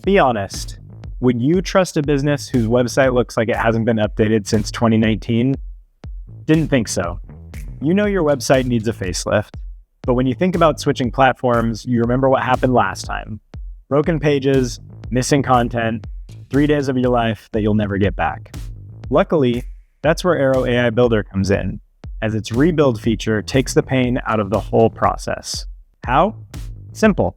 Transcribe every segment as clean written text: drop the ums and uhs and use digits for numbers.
Be honest. Would you trust a business whose website looks like it hasn't been updated since 2019? Didn't think so. You know your website needs a facelift, but when you think about switching platforms, you remember what happened last time. Broken pages, missing content, 3 days of your life that you'll never get back. Luckily, that's where Airo AI Builder comes in, as its rebuild feature takes the pain out of the whole process. How? Simple.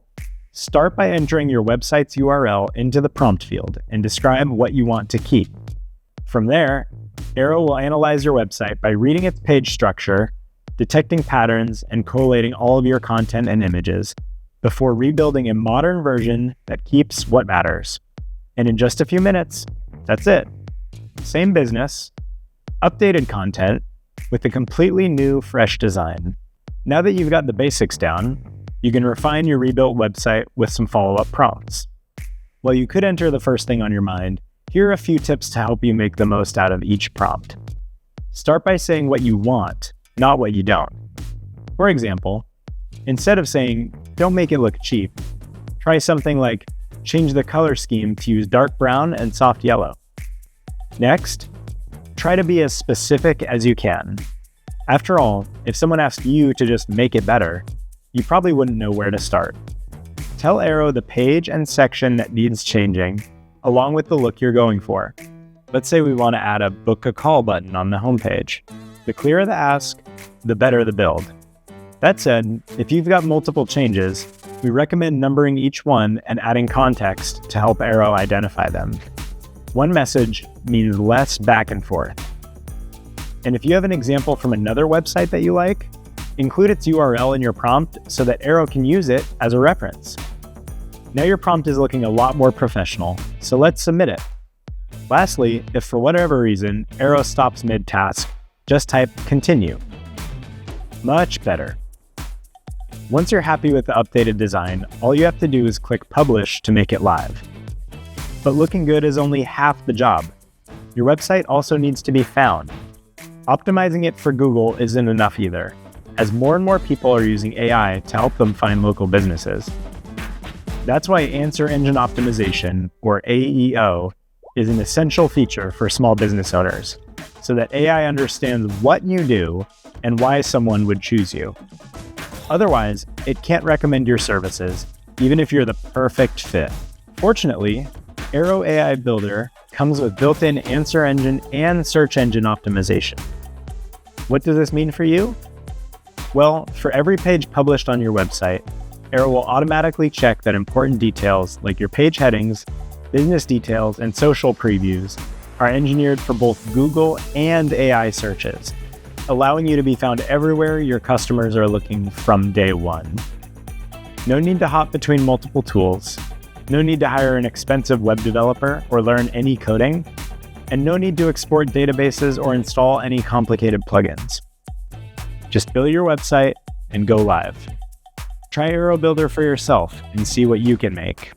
Start by entering your website's URL into the prompt field and describe what you want to keep. From there, Airo will analyze your website by reading its page structure, detecting patterns, and collating all of your content and images before rebuilding a modern version that keeps what matters. And in just a few minutes, that's it. Same business, updated content, with a completely new, fresh design. Now that you've got the basics down, you can refine your rebuilt website with some follow-up prompts. While you could enter the first thing on your mind, here are a few tips to help you make the most out of each prompt. Start by saying what you want, not what you don't. For example, instead of saying, "Don't make it look cheap," try something like, "Change the color scheme to use dark brown and soft yellow." Next, try to be as specific as you can. After all, if someone asked you to just make it better, you probably wouldn't know where to start. Tell Airo the page and section that needs changing, along with the look you're going for. Let's say we want to add a book a call button on the homepage. The clearer the ask, the better the build. That said, if you've got multiple changes, we recommend numbering each one and adding context to help Airo identify them. One message means less back and forth. And if you have an example from another website that you like, include its URL in your prompt so that Airo can use it as a reference. Now your prompt is looking a lot more professional, so let's submit it. Lastly, if for whatever reason Airo stops mid-task, just type continue. Much better. Once you're happy with the updated design, all you have to do is click publish to make it live. But looking good is only half the job. Your website also needs to be found. Optimizing it for Google isn't enough either, as more and more people are using AI to help them find local businesses. That's why Answer Engine Optimization, or AEO, is an essential feature for small business owners, so that AI understands what you do and why someone would choose you. Otherwise, it can't recommend your services, even if you're the perfect fit. Fortunately, Airo AI Builder comes with built-in answer engine and search engine optimization. What does this mean for you? Well, for every page published on your website, Airo will automatically check that important details like your page headings, business details, and social previews are engineered for both Google and AI searches, allowing you to be found everywhere your customers are looking from day one. No need to hop between multiple tools, no need to hire an expensive web developer or learn any coding, and no need to export databases or install any complicated plugins. Just build your website and go live. Try Airo Builder for yourself and see what you can make.